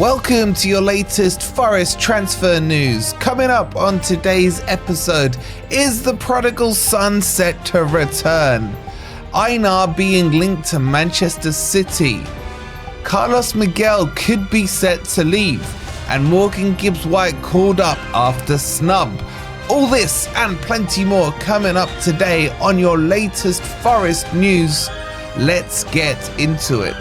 Welcome to your latest Forest transfer news. Coming up on today's episode, is the prodigal son set to return? Aina being linked to Manchester City. Carlos Miguel could be set to leave. And Morgan Gibbs-White called up after snub. All this and plenty more coming up today on your latest Forest news. Let's get into it.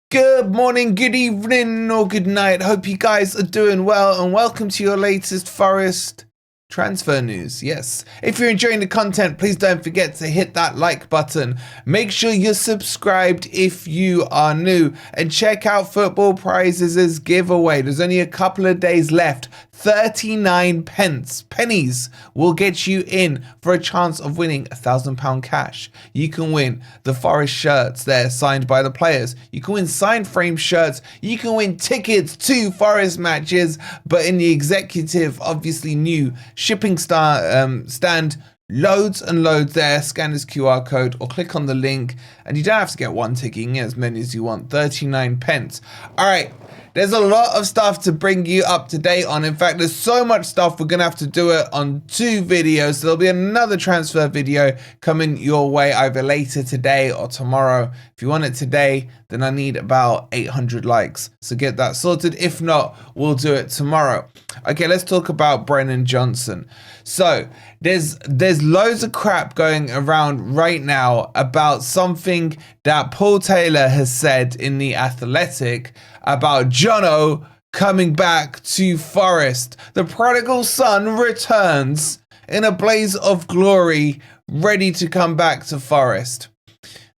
Good morning, good evening, or good night. Hope you guys are doing well, and welcome to your latest Forest transfer news. Yes, if you're enjoying the content, please don't forget to hit that like button. Make sure you're subscribed if you are new, and check out Football Prizes' giveaway. There's only a couple of days left. 39 pennies will get you in for a chance of winning £1,000 cash. You can win the Forest shirts there signed by the players. You can win signed frame shirts. You can win tickets to Forest matches, but in the executive, obviously new shipping stand, loads and loads there. Scan this QR code or click on the link, and you don't have to get one ticket. You can get as many as you want. 39 pence. All right. There's a lot of stuff to bring you up to date on. In fact, there's so much stuff we're going to have to do it on 2 videos. So there'll be another transfer video coming your way either later today or tomorrow. If you want it today, then I need about 800 likes. So get that sorted. If not, we'll do it tomorrow. Okay, let's talk about Brennan Johnson. So there's loads of crap going around right now about something that Paul Taylor has said in The Athletic about Jono coming back to Forest. The prodigal son returns in a blaze of glory, ready to come back to Forest.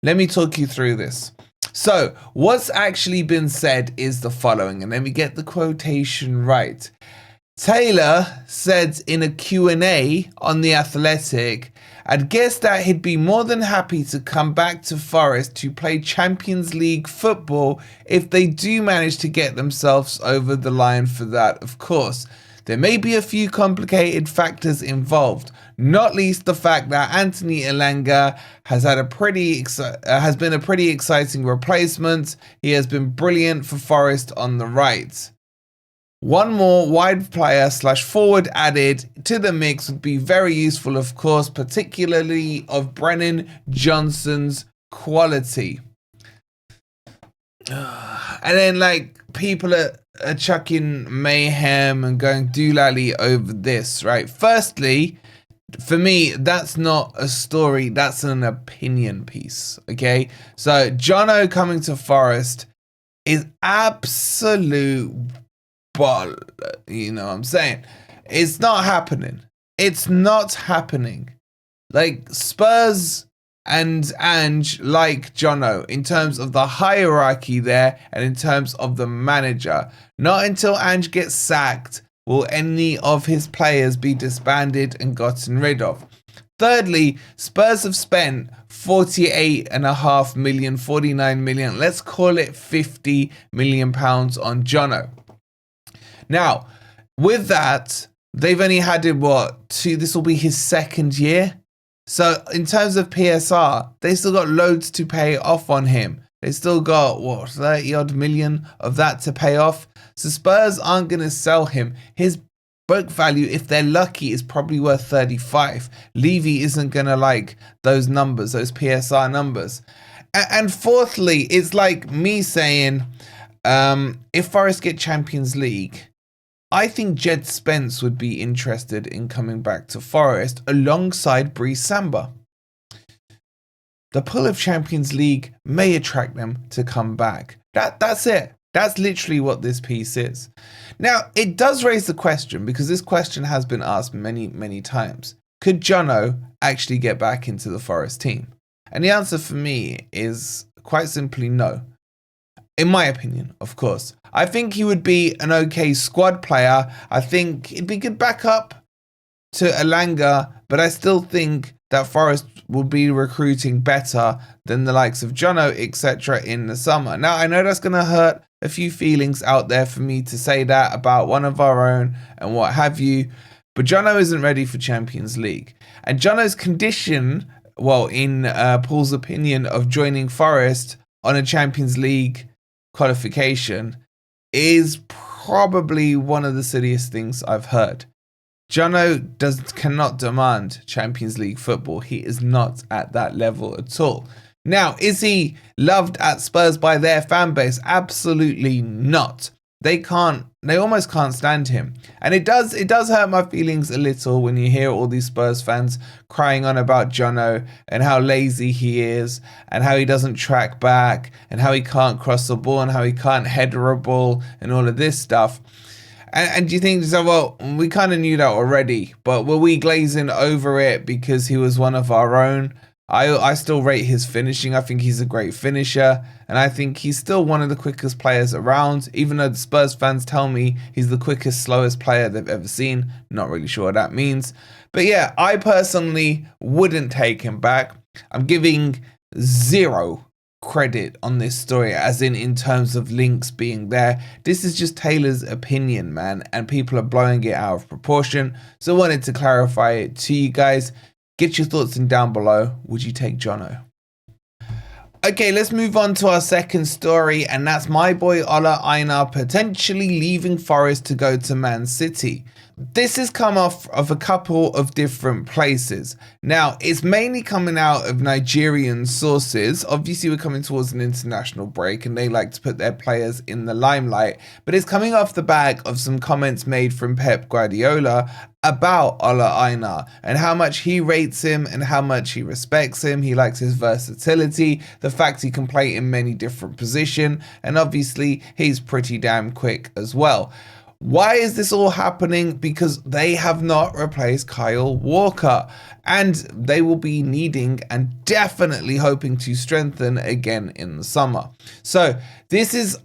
Let me talk you through this. So what's actually been said is the following, and let me get the quotation right. Taylor said in a Q&A on The Athletic, I'd guess that he'd be more than happy to come back to Forest to play Champions League football if they do manage to get themselves over the line for that, of course. There may be a few complicated factors involved, not least the fact that Anthony Elanga has been a pretty exciting replacement. He has been brilliant for Forest on the right. One more wide player / forward added to the mix would be very useful, of course, particularly of Brennan Johnson's quality. And then like people are chucking mayhem and going doolally over this, right? Firstly, for me, that's not a story, that's an opinion piece, okay? So Jono coming to Forest is absolute you know what I'm saying? It's not happening. It's not happening. Like Spurs and Ange like Jono in terms of the hierarchy there and in terms of the manager. Not until Ange gets sacked will any of his players be disbanded and gotten rid of. Thirdly, Spurs have spent 48.5 million, 49 million, let's call it 50 million pounds on Jono. Now, with that, they've only had him, this will be his 2nd year. So in terms of PSR, they still got loads to pay off on him. They still got, 30 odd million of that to pay off. So Spurs aren't going to sell him. His book value, if they're lucky, is probably worth 35. Levy isn't going to like those numbers, those PSR numbers. And fourthly, it's like me saying, if Forest get Champions League, I think Jed Spence would be interested in coming back to Forest alongside Bree Samba. The pull of Champions League may attract them to come back. That's it. That's literally what this piece is. Now, it does raise the question, because this question has been asked many, many times. Could Jono actually get back into the Forest team? And the answer for me is quite simply no. In my opinion, of course. I think he would be an okay squad player. I think he'd be good backup to Elanga, but I still think that Forest will be recruiting better than the likes of Jono, etc. in the summer. Now, I know that's going to hurt a few feelings out there for me to say that about one of our own and what have you, but Jono isn't ready for Champions League. And Jono's condition well, in Paul's opinion, of joining Forest on a Champions League qualification is probably one of the silliest things I've heard. Jono cannot demand Champions League football. He is not at that level at all. Now, is he loved at Spurs by their fan base? Absolutely not. They almost can't stand him. And it does hurt my feelings a little when you hear all these Spurs fans crying on about Jono and how lazy he is and how he doesn't track back and how he can't cross the ball and how he can't header a ball and all of this stuff. And you think, so, well, we kind of knew that already, but were we glazing over it because he was one of our own? I still rate his finishing. I think he's a great finisher, and I think he's still one of the quickest players around, even though the Spurs fans tell me he's the quickest, slowest player they've ever seen. Not really sure what that means. But yeah, I personally wouldn't take him back. I'm giving zero credit on this story, as in terms of links being there. This is just Taylor's opinion, man, and people are blowing it out of proportion. So I wanted to clarify it to you guys. Get your thoughts in down below. Would you take Jono? Okay, let's move on to our second story, and that's my boy Ola Aina potentially leaving Forest to go to Man City. This has come off of a couple of different places. Now, it's mainly coming out of Nigerian sources. Obviously, we're coming towards an international break and they like to put their players in the limelight. But it's coming off the back of some comments made from Pep Guardiola about Ola Aina and how much he rates him and how much he respects him. He likes his versatility, the fact he can play in many different positions, and obviously he's pretty damn quick as well. Why is this all happening? Because they have not replaced Kyle Walker, and they will be needing and definitely hoping to strengthen again in the summer. So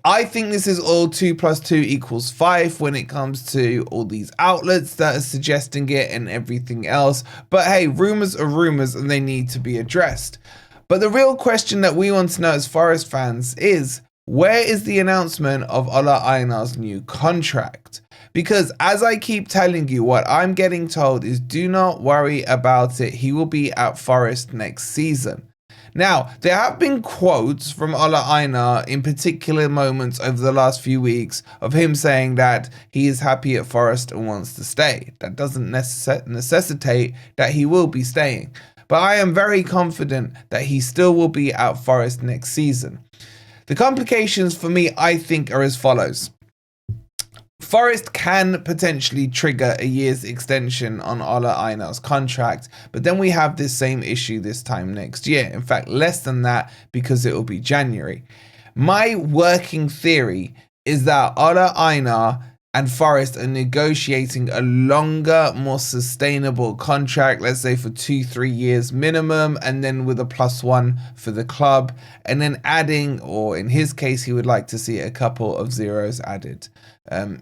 I think this is all 2 + 2 = 5 when it comes to all these outlets that are suggesting it and everything else. But hey, rumors are rumors and they need to be addressed. But the real question that we want to know as Forest fans is, where is the announcement of Ola Aina's new contract? Because as I keep telling you, what I'm getting told is do not worry about it. He will be at Forest next season. Now, there have been quotes from Ola Aina in particular moments over the last few weeks of him saying that he is happy at Forest and wants to stay. That doesn't necessitate that he will be staying. But I am very confident that he still will be at Forest next season. The complications for me, I think, are as follows. Forest can potentially trigger a year's extension on Ola Aina's contract, but then we have this same issue this time next year. In fact, less than that, because it will be January. My working theory is that Ola Aina and Forest are negotiating a longer, more sustainable contract, let's say for 2-3 years minimum, and then with a +1 for the club, and then adding, or in his case, he would like to see a couple of zeros added.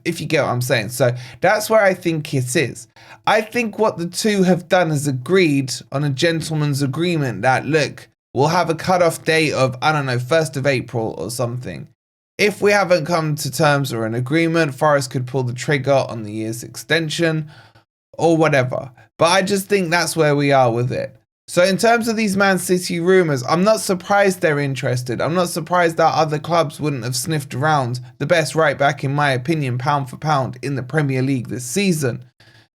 If you get what I'm saying. So that's where I think it is. I think what the two have done is agreed on a gentleman's agreement that, look, we'll have a cutoff date of, I don't know, 1st of April or something. If we haven't come to terms or an agreement, Forest could pull the trigger on the year's extension or whatever. But I just think that's where we are with it. So in terms of these Man City rumours, I'm not surprised they're interested. I'm not surprised that other clubs wouldn't have sniffed around the best right back, in my opinion, pound for pound in the Premier League this season.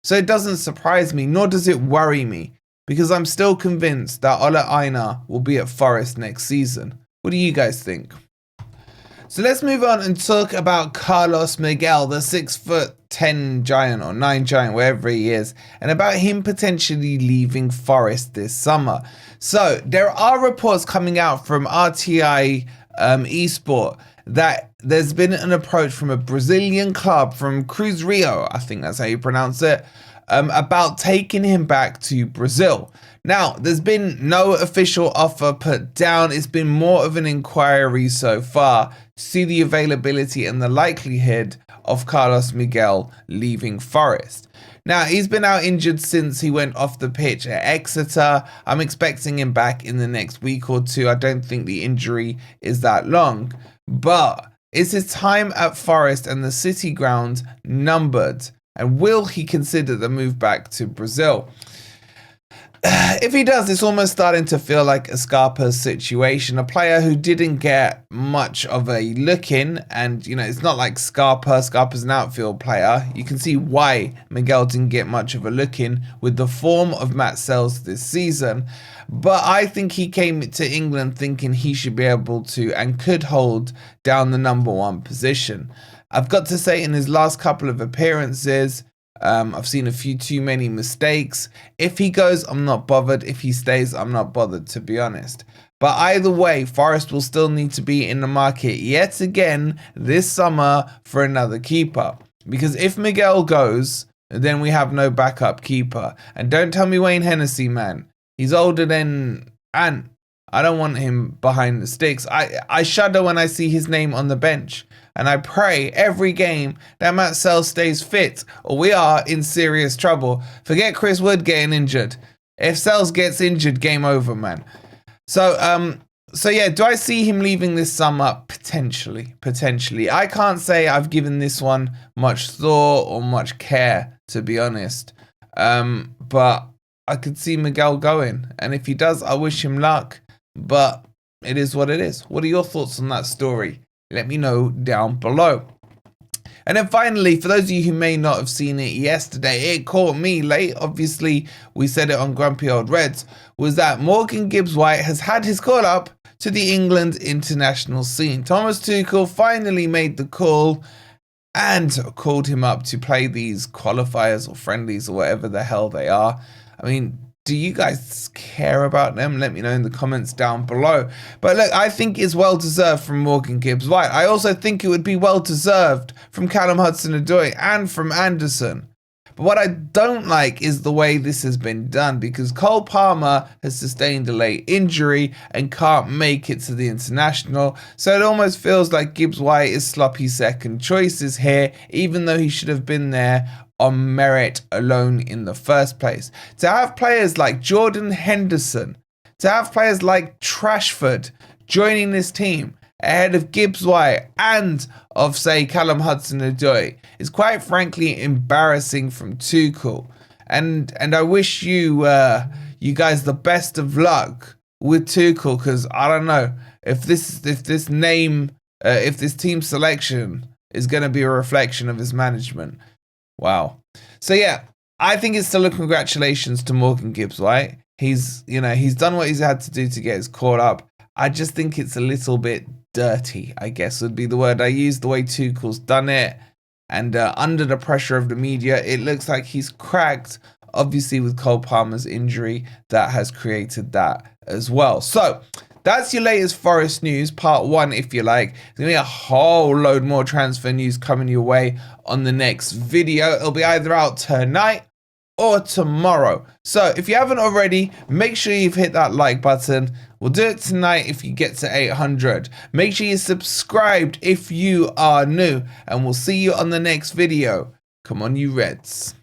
So it doesn't surprise me, nor does it worry me, because I'm still convinced that Ola Aina will be at Forest next season. What do you guys think? So let's move on and talk about Carlos Miguel, the 6'10" giant or 9 giant, wherever he is, and about him potentially leaving Forest this summer. So there are reports coming out from RTI Esport that there's been an approach from a Brazilian club, from Cruzeiro, I think that's how you pronounce it, about taking him back to Brazil. Now, there's been no official offer put down. It's been more of an inquiry so far to see the availability and the likelihood of Carlos Miguel leaving Forest. Now, he's been out injured since he went off the pitch at Exeter. I'm expecting him back in the next week or two. I don't think the injury is that long. But is his time at Forest and the City ground numbered? And will he consider the move back to Brazil? if he does, it's almost starting to feel like a Scarpa's situation. A player who didn't get much of a look in, and you know, it's not like Scarpa's an outfield player. You can see why Miguel didn't get much of a look in with the form of Matt Sells this season. But I think he came to England thinking he should be able to and could hold down the #1 position. I've got to say, in his last couple of appearances, I've seen a few too many mistakes. If he goes, I'm not bothered. If he stays, I'm not bothered, to be honest. But either way, Forest will still need to be in the market yet again this summer for another keeper. Because if Miguel goes, then we have no backup keeper. And don't tell me Wayne Hennessy, man. He's older than Ant. I don't want him behind the sticks. I shudder when I see his name on the bench. And I pray every game that Matt Sells stays fit, or we are in serious trouble. Forget Chris Wood getting injured. If Sells gets injured, game over, man. So yeah, do I see him leaving this summer? Potentially. I can't say I've given this one much thought or much care, to be honest. But I could see Miguel going. And if he does, I wish him luck. But it is what it is. What are your thoughts on that story? Let me know down below. And then finally, for those of you who may not have seen it yesterday, it caught me late. Obviously, we said it on Grumpy Old Reds, was that Morgan Gibbs-White has had his call up to the England international scene. Thomas Tuchel finally made the call and called him up to play these qualifiers or friendlies or whatever the hell they are. I mean, do you guys care about them? Let me know in the comments down below. But look, I think it's well deserved from Morgan Gibbs-White. I also think it would be well deserved from Callum Hudson-Odoi and from Anderson. But what I don't like is the way this has been done, because Cole Palmer has sustained a late injury and can't make it to the international. So it almost feels like Gibbs-White is sloppy second choices here, even though he should have been there on merit alone in the first place. To have players like Jordan Henderson, to have players like Trashford joining this team ahead of Gibbs-White and of, say, Callum Hudson-Odoi is quite frankly embarrassing from Tuchel. And I wish you guys the best of luck with Tuchel, because I don't know if this team selection is going to be a reflection of his management. Wow. So yeah, I think it's still a congratulations to Morgan Gibbs-White. He's done what he's had to do to get his call up. I just think it's a little bit dirty, I guess would be the word I use, the way Tuchel's done it. And under the pressure of the media, it looks like he's cracked. Obviously, with Cole Palmer's injury, that has created that as well. So that's your latest Forest news, part 1, if you like. There's going to be a whole load more transfer news coming your way on the next video. It'll be either out tonight or tomorrow. So if you haven't already, make sure you've hit that like button. We'll do it tonight if you get to 800. Make sure you're subscribed if you are new, and we'll see you on the next video. Come on, you Reds.